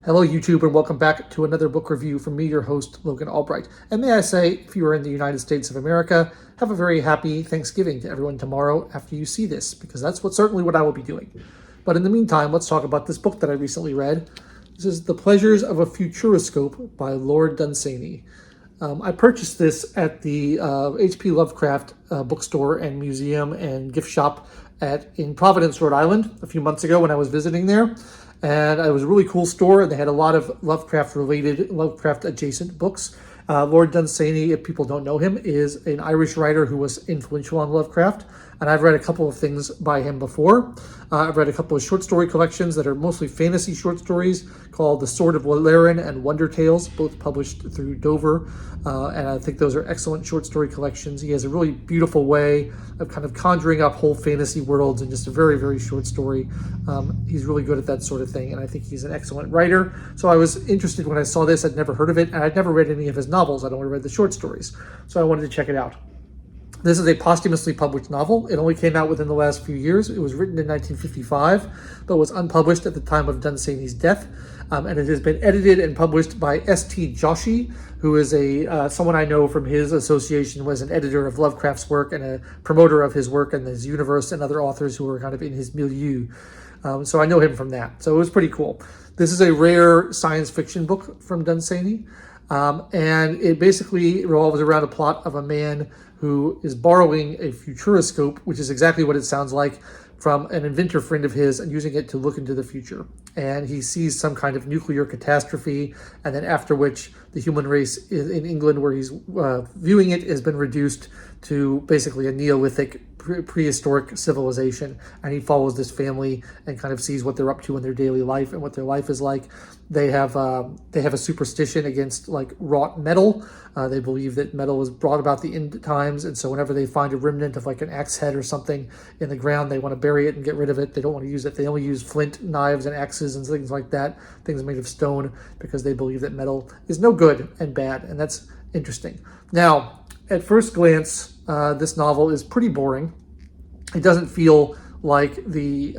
Hello YouTube, and welcome back to another book review from me, your host, Logan Albright. And may I say, if you are in the United States of America, have a very happy Thanksgiving to everyone tomorrow after you see this, because that's certainly what I will be doing. But in the meantime, let's talk about this book that I recently read. This is The Pleasures of a Futuroscope by Lord Dunsany. I purchased this at the H.P. Lovecraft bookstore and museum and gift shop in Providence, Rhode Island, a few months ago when I was visiting there. And it was a really cool store, and they had a lot of Lovecraft-related, Lovecraft-adjacent books. Lord Dunsany, if people don't know him, is an Irish writer who was influential on Lovecraft, and I've read a couple of things by him before. I've read a couple of short story collections that are mostly fantasy short stories called The Sword of Waleran and Wonder Tales, both published through Dover, and I think those are excellent short story collections. He has a really beautiful way of kind of conjuring up whole fantasy worlds in just a very, very short story. He's really good at that sort of thing, and I think he's an excellent writer. So I was interested when I saw this. I'd never heard of it, and I'd never read any of his novels. I'd only read the short stories, so I wanted to check it out. This is a posthumously published novel. It only came out within the last few years. It was written in 1955, but was unpublished at the time of Dunsany's death. And it has been edited and published by S.T. Joshi, who is someone I know from his association, was an editor of Lovecraft's work and a promoter of his work and his universe, and other authors who were kind of in his milieu. So I know him from that. So it was pretty cool. This is a rare science fiction book from Dunsany. And it basically revolves around a plot of a man who is borrowing a futuroscope, which is exactly what it sounds like, from an inventor friend of his and using it to look into the future. And he sees some kind of nuclear catastrophe, and then after which the human race in England, where he's viewing it, has been reduced to basically a Neolithic prehistoric civilization. And he follows this family and kind of sees what they're up to in their daily life and what their life is like. They have a superstition against like wrought metal. They believe that metal was brought about the end times, and so whenever they find a remnant of like an axe head or something in the ground, they want to bury it and get rid of it. They don't want to use it. They only use flint, knives, and axes and things like that, things made of stone, because they believe that metal is no good and bad, and that's interesting. Now, at first glance, this novel is pretty boring. It doesn't feel like the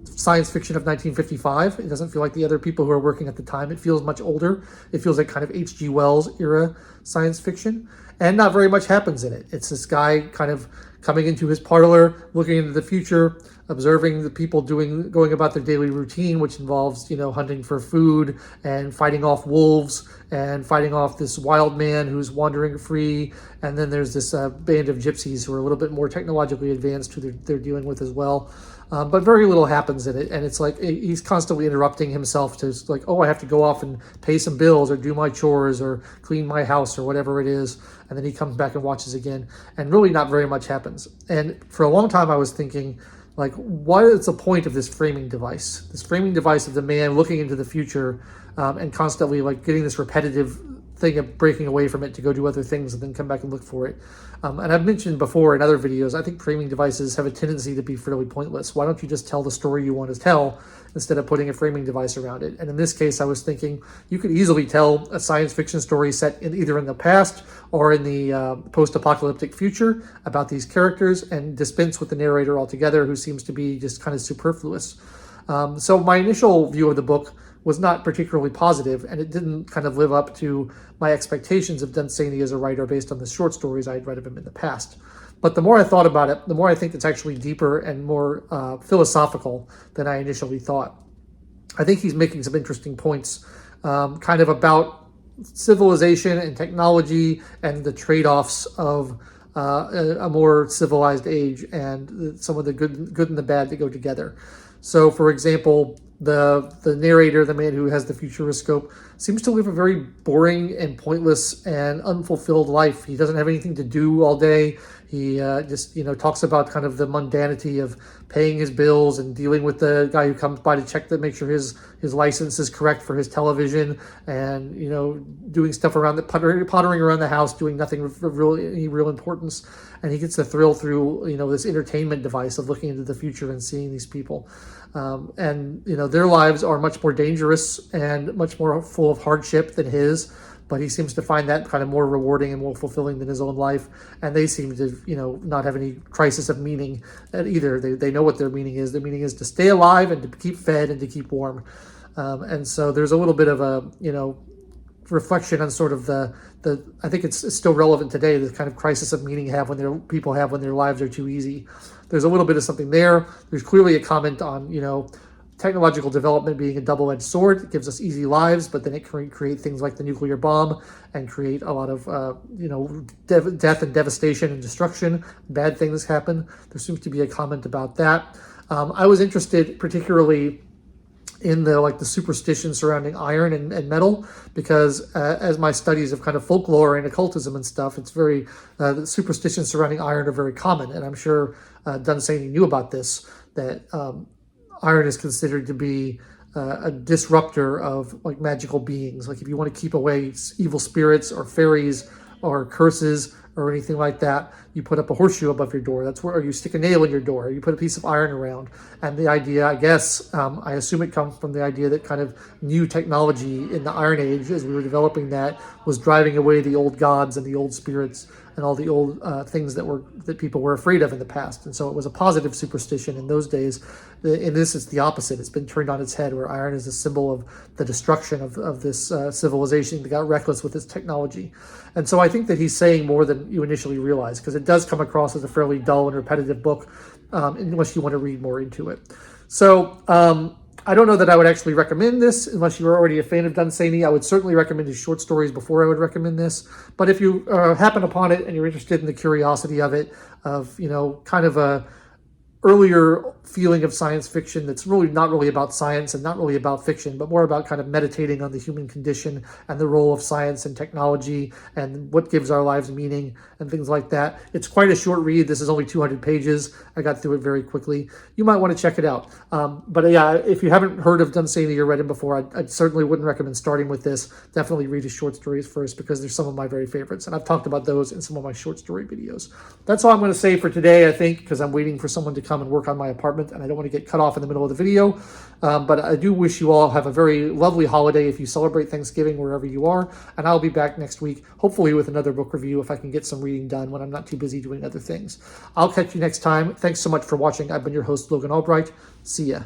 science fiction of 1955. It doesn't feel like the other people who are working at the time. It feels much older. It feels like kind of H.G. Wells era science fiction, and not very much happens in it. It's this guy kind of coming into his parlor, looking into the future, observing the people going about their daily routine, which involves, hunting for food and fighting off wolves and fighting off this wild man who's wandering free. And then there's this band of gypsies who are a little bit more technologically advanced who they're dealing with as well. But very little happens in it. And it's like he's constantly interrupting himself to like, oh, I have to go off and pay some bills or do my chores or clean my house or whatever it is. And then he comes back and watches again. And really not very much happens. And for a long time I was thinking, like, what is the point of this framing device? This framing device of the man looking into the future and constantly like getting this repetitive thing of breaking away from it to go do other things and then come back and look for it. And I've mentioned before in other videos, I think framing devices have a tendency to be fairly pointless. Why don't you just tell the story you want to tell instead of putting a framing device around it? And in this case, I was thinking you could easily tell a science fiction story set either in the past or in the post-apocalyptic future about these characters and dispense with the narrator altogether, who seems to be just kind of superfluous. So my initial view of the book was not particularly positive, and it didn't kind of live up to my expectations of Dunsany as a writer based on the short stories I had read of him in the past. But the more I thought about it, the more I think it's actually deeper and more philosophical than I initially thought. I think he's making some interesting points kind of about civilization and technology and the trade-offs of a more civilized age and some of the good and the bad that go together. So, for example, the narrator, the man who has the futuroscope, seems to live a very boring and pointless and unfulfilled life. He doesn't have anything to do all day. He just talks about kind of the mundanity of paying his bills and dealing with the guy who comes by to check to make sure his license is correct for his television, and doing stuff around the pottering around the house, doing nothing of any real importance. And he gets the thrill through this entertainment device of looking into the future and seeing these people. And their lives are much more dangerous and much more full of hardship than his, but he seems to find that kind of more rewarding and more fulfilling than his own life. And they seem to, not have any crisis of meaning either. They know what their meaning is. Their meaning is to stay alive and to keep fed and to keep warm. And so there's a little bit of a, reflection on sort of the I think it's still relevant today, the kind of crisis of meaning people have when their lives are too easy. There's a little bit of something there. There's clearly a comment on, technological development being a double-edged sword. It gives us easy lives, but then it can create things like the nuclear bomb and create a lot of, death and devastation and destruction. Bad things happen. There seems to be a comment about that. I was interested particularly in the superstition surrounding iron and metal, because as my studies of kind of folklore and occultism and stuff, it's very the superstitions surrounding iron are very common, and I'm sure Dunsany knew about this, that iron is considered to be a disruptor of like magical beings. Like if you want to keep away evil spirits or fairies or curses or anything like that, you put up a horseshoe above your door. That's where, or you stick a nail in your door. Or you put a piece of iron around. And the idea, I guess, I assume it comes from the idea that kind of new technology in the Iron Age, as we were developing that, was driving away the old gods and the old spirits and all the old things that people were afraid of in the past. And so it was a positive superstition in those days. In this, it's the opposite. It's been turned on its head, where iron is a symbol of the destruction of this civilization that got reckless with its technology. And so I think that he's saying more than you initially realize, because it does come across as a fairly dull and repetitive book, unless you want to read more into it. So I don't know that I would actually recommend this unless you're already a fan of Dunsany. I would certainly recommend his short stories before I would recommend this. But if you happen upon it and you're interested in the curiosity of it, of, kind of a earlier feeling of science fiction that's really not really about science and not really about fiction, but more about kind of meditating on the human condition and the role of science and technology and what gives our lives meaning and things like that. It's quite a short read. This is only 200 pages. I got through it very quickly. You might want to check it out. But yeah, if you haven't heard of Dunsany or read him before, I certainly wouldn't recommend starting with this. Definitely read his short stories first, because they're some of my very favorites. And I've talked about those in some of my short story videos. That's all I'm going to say for today, I think, because I'm waiting for someone to come and work on my apartment, and I don't want to get cut off in the middle of the video. But I do wish you all have a very lovely holiday if you celebrate Thanksgiving wherever you are. And I'll be back next week, hopefully with another book review if I can get some reading done when I'm not too busy doing other things. I'll catch you next time. Thanks so much for watching. I've been your host, Logan Albright. See ya.